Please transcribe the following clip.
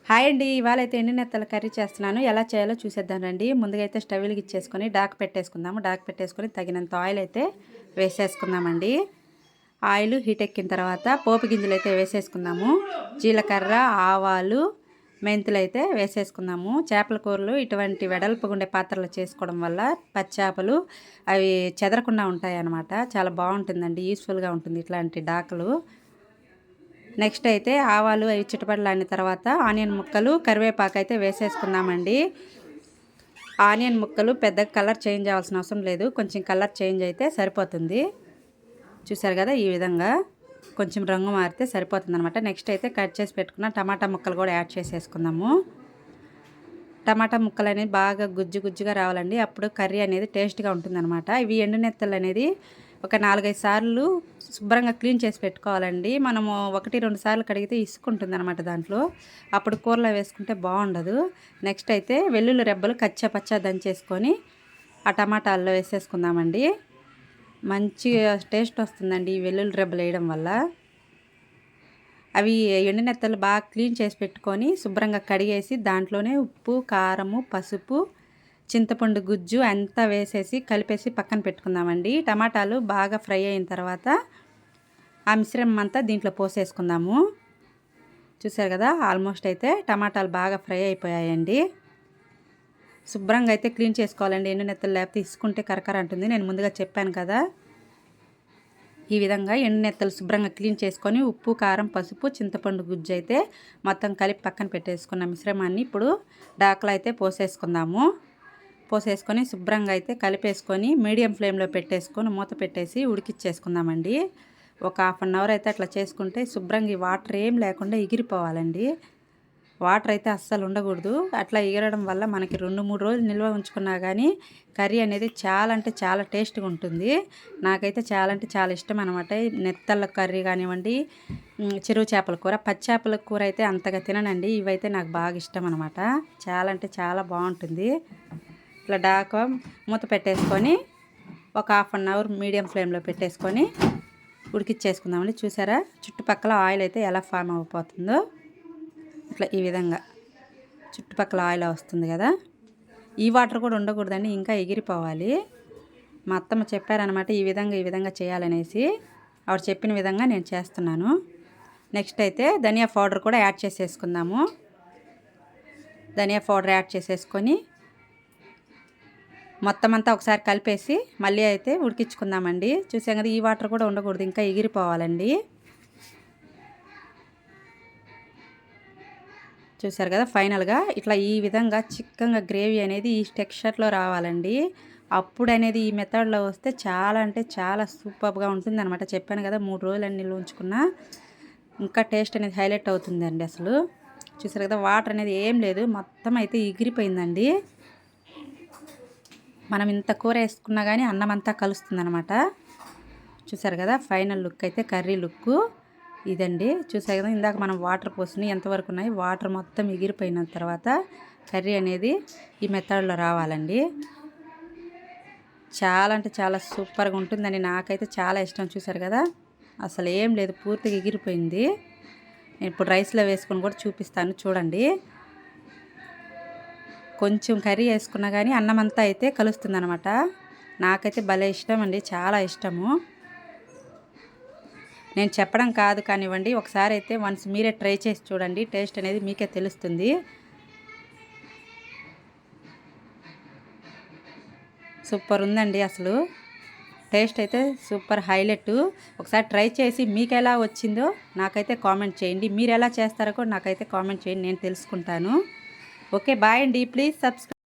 Hi అండి. ఇవాళ అయితే ఎండు నెత్తల కర్రీ చేస్తున్నాను. ఎలా చేయాలో చూసేద్దాం రండి. ముందుగా అయితే స్టవ్ వెలిగించేసుకొని డాక్ పెట్టేసుకుందాము. డాక్ పెట్టేసుకొని తగినంత ఆయిల్ అయితే వేసేసుకుందామండి. ఆయిల్ హీట్ ఎక్కిన తర్వాత పోపు గింజలు అయితే వేసేసుకుందాము. జీలకర్ర, ఆవాలు, మెంతులు అయితే వేసేసుకుందాము. చేపల కూరలు ఇటువంటి వెడల్పుగుండే పాత్రలు చేసుకోవడం వల్ల పచ్చేపలు అవి చెదరకుండా ఉంటాయి అన్నమాట. చాలా బాగుంటుందండి. యూస్ఫుల్గా ఉంటుంది ఇట్లాంటి డాకలు. నెక్స్ట్ అయితే ఆవాలు అవి చిటపటలాడిన తర్వాత ఆనియన్ ముక్కలు, కరివేపాకు అయితే వేసేసుకుందామండి. ఆనియన్ ముక్కలు పెద్దగా కలర్ చేంజ్ అవ్వాల్సిన అవసరం లేదు. కొంచెం కలర్ చేంజ్ అయితే సరిపోతుంది. చూసారు కదా, ఈ విధంగా కొంచెం రంగు మారితే సరిపోతుంది అనమాట. నెక్స్ట్ అయితే కట్ చేసి పెట్టుకున్న టమాటా ముక్కలు కూడా యాడ్ చేసేసుకుందాము. టమాటా ముక్కలు అనేది బాగా గుజ్జు గుజ్జుగా రావాలండి. అప్పుడు కర్రీ అనేది టేస్ట్గా ఉంటుందన్నమాట. ఇవి ఎండు నెత్తలు అనేది ఒక 4-5 సార్లు శుభ్రంగా క్లీన్ చేసి పెట్టుకోవాలండి. మనము 1-2 సార్లు కడిగితే ఇసుకుంటుంది అనమాట దాంట్లో. అప్పుడు కూరలో వేసుకుంటే బాగుండదు. నెక్స్ట్ అయితే వెల్లుల్లి రెబ్బలు కచ్చా పచ్చా దంచేసుకొని ఆ టమాటాల్లో వేసేసుకుందామండి. మంచి టేస్ట్ వస్తుందండి ఈ వెల్లుల్లి రెబ్బలు వేయడం వల్ల. అవి ఎండునెత్తలు బాగా క్లీన్ చేసి పెట్టుకొని శుభ్రంగా కడిగేసి దాంట్లోనే ఉప్పు, కారము, పసుపు, చింతపండు గుజ్జు అంతా వేసేసి కలిపేసి పక్కన పెట్టుకుందామండి. టమాటాలు బాగా ఫ్రై అయిన తర్వాత ఆ మిశ్రమం అంతా దీంట్లో పోసేసుకుందాము. చూసారు కదా, ఆల్మోస్ట్ అయితే టమాటాలు బాగా ఫ్రై అయిపోయాయండి. శుభ్రంగా అయితే క్లీన్ చేసుకోవాలండి ఎండునెత్తలు, లేకపోతే ఇసుకుంటే కరకర అంటుంది. నేను ముందుగా చెప్పాను కదా. ఈ విధంగా ఎండునెత్తలు శుభ్రంగా క్లీన్ చేసుకొని ఉప్పు, కారం, పసుపు, చింతపండు గుజ్జు అయితే మొత్తం కలిపి పక్కన పెట్టేసుకున్న మిశ్రమాన్ని ఇప్పుడు డాక్లో అయితే పోసేసుకుందాము. పోసేసుకొని శుభ్రంగా అయితే కలిపేసుకొని మీడియం ఫ్లేమ్లో పెట్టేసుకొని మూత పెట్టేసి ఉడికిచ్చేసుకుందామండి. ఒక 1/2 అవర్ అయితే అట్లా చేసుకుంటే శుభ్రంగా ఈ వాటర్ ఏం లేకుండా ఎగిరిపోవాలండి. వాటర్ అయితే అస్సలు ఉండకూడదు. అట్లా ఎగరడం వల్ల మనకి 2-3 రోజులు నిల్వ ఉంచుకున్నా కానీ కర్రీ అనేది చాలా అంటే చాలా టేస్ట్గా ఉంటుంది. నాకైతే చాలా అంటే చాలా ఇష్టం అనమాట. నెత్తళ్ళ కర్రీ కానివ్వండి, చెరువు చేపల కూర, పచ్చేపల కూర అయితే అంతగా తిననండి. ఇవైతే నాకు బాగా ఇష్టం అనమాట. చాలా అంటే చాలా బాగుంటుంది. ఇట్లా డాక మూత పెట్టేసుకొని ఒక 1/2 అవర్ మీడియం ఫ్లేమ్లో పెట్టేసుకొని ఉడికిచ్చేసుకుందామండి. చూసారా, చుట్టుపక్కల ఆయిల్ అయితే ఎలా ఫామ్ అయిపోతుందో. ఇట్లా ఈ విధంగా చుట్టుపక్కల ఆయిల్ వస్తుంది కదా. ఈ వాటర్ కూడా ఉండకూడదండి, ఇంకా ఎగిరిపోవాలి. మా అత్తమ్మ చెప్పారనమాట ఈ విధంగా చేయాలనేసి. ఆవిడ చెప్పిన విధంగా నేను చేస్తున్నాను. నెక్స్ట్ అయితే ధనియా పౌడర్ కూడా యాడ్ చేసేసుకుందాము. ధనియా పౌడర్ యాడ్ చేసేసుకొని మొత్తం అంతా ఒకసారి కలిపేసి మళ్ళీ అయితే ఉడికించుకుందామండి. చూసాం కదా, ఈ వాటర్ కూడా ఉండకూడదు, ఇంకా ఎగిరిపోవాలండి. చూసారు కదా, ఫైనల్గా ఇట్లా ఈ విధంగా చిక్కగా గ్రేవీ అనేది ఈ టెక్స్చర్లో రావాలండి. అప్పుడు అనేది ఈ మెథడ్లో వస్తే చాలా అంటే చాలా సూపర్గా ఉంటుంది అనమాట. చెప్పాను కదా, 3 రోజులు అని నిల్వ ఉంచుకున్నా ఇంకా టేస్ట్ అనేది హైలైట్ అవుతుందండి అసలు. చూసారు కదా, వాటర్ అనేది ఏం లేదు, మొత్తం అయితే ఎగిరిపోయిందండి. మనం ఇంత కూర వేసుకున్నా కానీ అన్నం అంతా కలుస్తుంది అనమాట. చూసారు కదా, ఫైనల్ లుక్ అయితే కర్రీ లుక్ ఇదండి. చూసారు కదా, ఇందాక మనం వాటర్ పోసినాయి ఎంతవరకు ఉన్నాయి, వాటర్ మొత్తం ఎగిరిపోయిన తర్వాత కర్రీ అనేది ఈ మెథడ్లో రావాలండి. చాలా అంటే చాలా సూపర్గా ఉంటుందండి. నాకైతే చాలా ఇష్టం. చూసారు కదా, అసలు ఏం లేదు, పూర్తిగా ఎగిరిపోయింది. నేను ఇప్పుడు రైస్లో వేసుకొని కూడా చూపిస్తాను చూడండి. కొంచెం కర్రీ వేసుకున్నా కానీ అన్నం అంతా అయితే కలుస్తుంది అనమాట. నాకైతే భలే ఇష్టం అండి, చాలా ఇష్టము. నేను చెప్పడం కాదు కానివ్వండి, ఒకసారి అయితే వన్స్ మీరే ట్రై చేసి చూడండి, టేస్ట్ అనేది మీకే తెలుస్తుంది. సూపర్ ఉందండి అసలు. టేస్ట్ అయితే సూపర్ హైలైట్. ఒకసారి ట్రై చేసి మీకు ఎలా వచ్చిందో నాకైతే కామెంట్ చేయండి. మీరు ఎలా చేస్తారో కూడా నాకైతే కామెంట్ చేయండి, నేను తెలుసుకుంటాను. ఓకే, బాయ్ అండి. Please subscribe.